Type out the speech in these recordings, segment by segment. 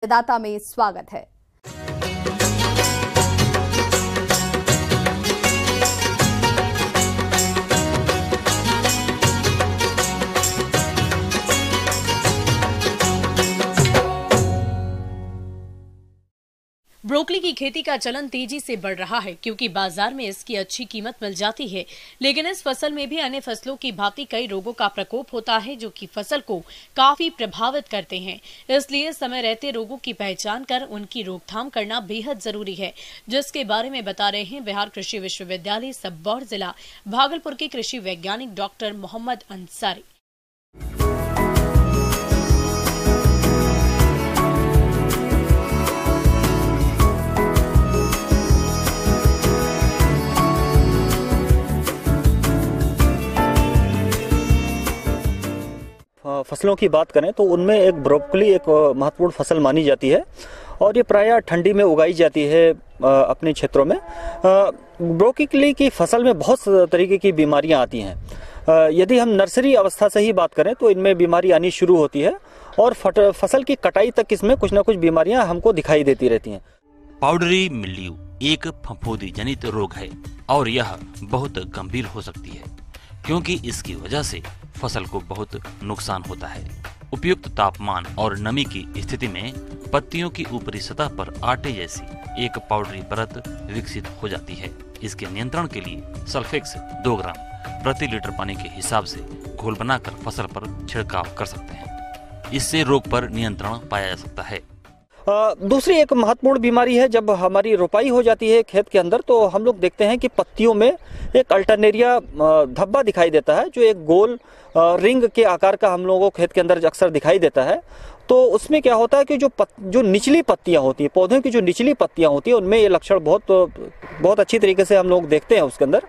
दाता में स्वागत है। ब्रोकली की खेती का चलन तेजी से बढ़ रहा है क्योंकि बाजार में इसकी अच्छी कीमत मिल जाती है। लेकिन इस फसल में भी अन्य फसलों की भांति कई रोगों का प्रकोप होता है जो कि फसल को काफी प्रभावित करते हैं। इसलिए समय रहते रोगों की पहचान कर उनकी रोकथाम करना बेहद जरूरी है, जिसके बारे में बता रहे हैं बिहार कृषि विश्वविद्यालय सबौर जिला भागलपुर के कृषि वैज्ञानिक डॉक्टर मोहम्मद अंसारी। फसलों की बात करें तो उनमें एक ब्रोकली एक महत्वपूर्ण फसल मानी जाती है और ये प्रायः ठंडी में उगाई जाती है अपने क्षेत्रों में। ब्रोकली की फसल में बहुत तरीके की बीमारियां आती हैं। यदि हम नर्सरी अवस्था से ही बात करें तो इनमें बीमारी आनी शुरू होती है और फसल की कटाई तक इसमें कुछ न कुछ बीमारियां हमको दिखाई देती रहती हैं। पाउडरी मिल्ड्यू एक फफूंदी जनित रोग है और यह बहुत गंभीर हो सकती है क्योंकि इसकी वजह से फसल को बहुत नुकसान होता है। उपयुक्त तापमान और नमी की स्थिति में पत्तियों की ऊपरी सतह पर आटे जैसी एक पाउडरी परत विकसित हो जाती है। इसके नियंत्रण के लिए सल्फेक्स 2 ग्राम प्रति लीटर पानी के हिसाब से घोल बनाकर फसल पर छिड़काव कर सकते हैं। इससे रोग पर नियंत्रण पाया जा सकता है। दूसरी एक महत्वपूर्ण बीमारी है, जब हमारी रोपाई हो जाती है खेत के अंदर तो हम लोग देखते हैं कि पत्तियों में एक अल्टरनेरिया धब्बा दिखाई देता है, जो एक गोल रिंग के आकार का हम लोगों को खेत के अंदर अक्सर दिखाई देता है। तो उसमें क्या होता है कि जो निचली पत्तियां होती हैं, पौधों की जो निचली पत्तियां होती हैं, उनमें ये लक्षण बहुत अच्छी तरीके से हम लोग देखते हैं उसके अंदर।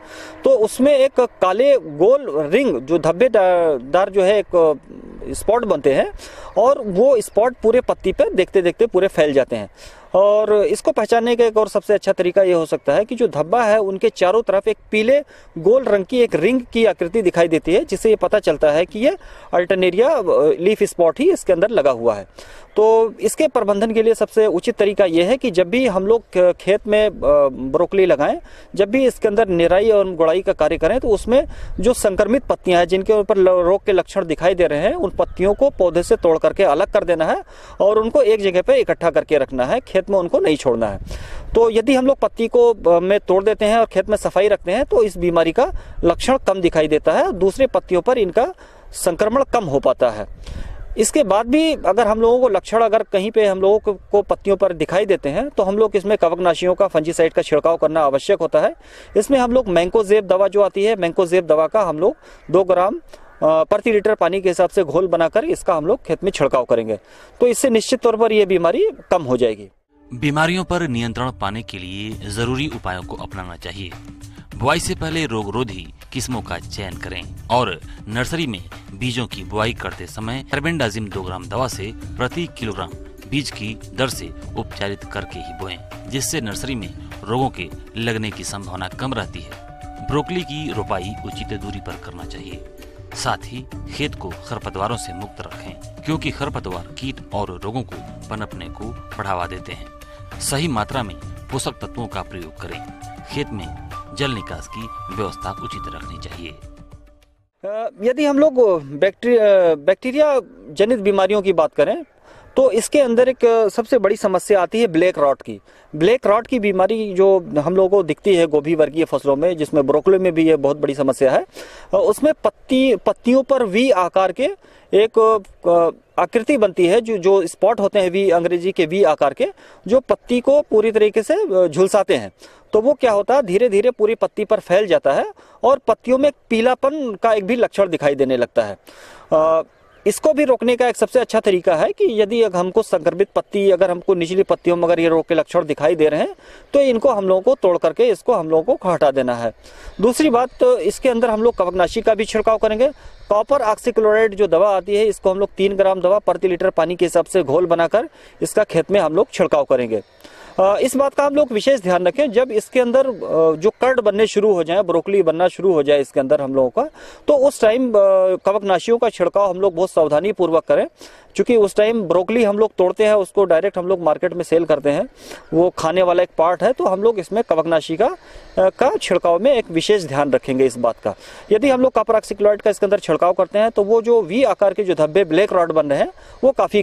तो उसमें एक काले गोल रिंग जो धब्बेदार जो है एक स्पॉट बनते हैं और वो स्पॉट पूरे पत्ती पर देखते देखते पूरे फैल जाते हैं। और इसको पहचानने का एक और सबसे अच्छा तरीका ये हो सकता है कि जो धब्बा है उनके चारों तरफ एक पीले गोल रंग की एक रिंग की आकृति दिखाई देती है, जिससे ये पता चलता है कि ये अल्टरनेरिया लीफ स्पॉट ही इसके अंदर लगा हुआ है। तो इसके प्रबंधन के लिए सबसे उचित तरीका यह है कि जब भी हम लोग खेत में ब्रोकली लगाएं, जब भी इसके अंदर निराई और गुड़ाई का कार्य करें तो उसमें जो संक्रमित पत्तियां हैं जिनके ऊपर रोग के लक्षण दिखाई दे रहे हैं, उन पत्तियों को पौधे से तोड़ करके अलग कर देना है और उनको एक जगह पे इकट्ठा करके रखना है, खेत में उनको नहीं छोड़ना है। तो यदि हम लोग पत्ती को में तोड़ देते हैं और खेत में सफाई रखते हैं तो इस बीमारी का लक्षण कम दिखाई देता है, दूसरे पत्तियों पर इनका संक्रमण कम हो पाता है। इसके बाद भी अगर हम लोगों को लक्षण अगर कहीं पे हम लोगों को पत्तियों पर दिखाई देते हैं तो हम लोग इसमें कवकनाशियों का फंजीसाइड का छिड़काव करना आवश्यक होता है। इसमें हम लोग मैंकोजेब दवा जो आती है, मैंकोजेब दवा का हम लोग 2 ग्राम प्रति लीटर पानी के हिसाब से घोल बनाकर इसका हम लोग खेत में छिड़काव करेंगे तो इससे निश्चित तौर पर यह बीमारी कम हो जाएगी। बीमारियों पर नियंत्रण पाने के लिए जरूरी उपायों को अपनाना चाहिए। बुआई से पहले रोग रोधी किस्मों का चयन करें और नर्सरी में बीजों की बुआई करते समय कार्बेंडाजिम 2 ग्राम दवा से प्रति किलोग्राम बीज की दर से उपचारित करके ही बोएं, जिससे नर्सरी में रोगों के लगने की संभावना कम रहती है। ब्रोकली की रोपाई उचित दूरी पर करना चाहिए। साथ ही खेत को खरपतवारों से मुक्त रखें क्योंकि खरपतवार कीट और रोगों को पनपने को बढ़ावा देते हैं। सही मात्रा में पोषक तत्वों का प्रयोग करें। खेत में जल निकास की व्यवस्था उचित रखनी चाहिए। यदि हम लोग बैक्टीरिया जनित बीमारियों की बात करें तो इसके अंदर एक सबसे बड़ी समस्या आती है ब्लैक रॉट की। ब्लैक रॉट की बीमारी जो हम लोगों को दिखती है गोभी वर्गीय फसलों में, जिसमें ब्रोकली में भी ये बहुत बड़ी समस्या है। उसमें पत्तियों पर वी आकार के एक आकृति बनती है, जो स्पॉट होते हैं वी, अंग्रेजी के वी आकार के, जो पत्ती को पूरी तरीके से झुलसाते हैं। तो वो क्या होता है, धीरे धीरे पूरी पत्ती पर फैल जाता है और पत्तियों में पीलापन का एक भी लक्षण दिखाई देने लगता है। इसको भी रोकने का एक सबसे अच्छा तरीका है कि यदि हमको संक्रमित पत्ती, अगर हमको निचली पत्तियों में अगर ये रोग के लक्षण दिखाई दे रहे हैं तो इनको हम लोगों को तोड़ करके इसको हम लोगों को हटा देना है। दूसरी बात, तो इसके अंदर हम लोग कवकनाशी का भी छिड़काव करेंगे। कॉपर ऑक्सीक्लोराइड जो दवा आती है, इसको हम लोग 3 ग्राम दवा प्रति लीटर पानी के हिसाब से घोल बनाकर इसका खेत में हम लोग छिड़काव करेंगे। इस बात का हम लोग विशेष ध्यान रखें, जब इसके अंदर जो कर्ड बनने शुरू हो जाए, ब्रोकली बनना शुरू हो जाए इसके अंदर हम लोगों का, तो उस टाइम कवकनाशियों का छिड़काव हम लोग बहुत सावधानी पूर्वक करें, क्योंकि उस टाइम ब्रोकली हम लोग तोड़ते हैं, उसको डायरेक्ट हम लोग मार्केट में सेल करते हैं, वो खाने वाला एक पार्ट है, तो हम लोग इसमें कवकनाशी का छिड़काव में एक विशेष ध्यान रखेंगे इस बात का। यदि हम लोग कॉपर ऑक्सीक्लोराइड का इसके अंदर छिड़काव करते हैं तो वो जो वी आकार के जो धब्बे ब्लैक रॉड बन रहे हैं वो काफी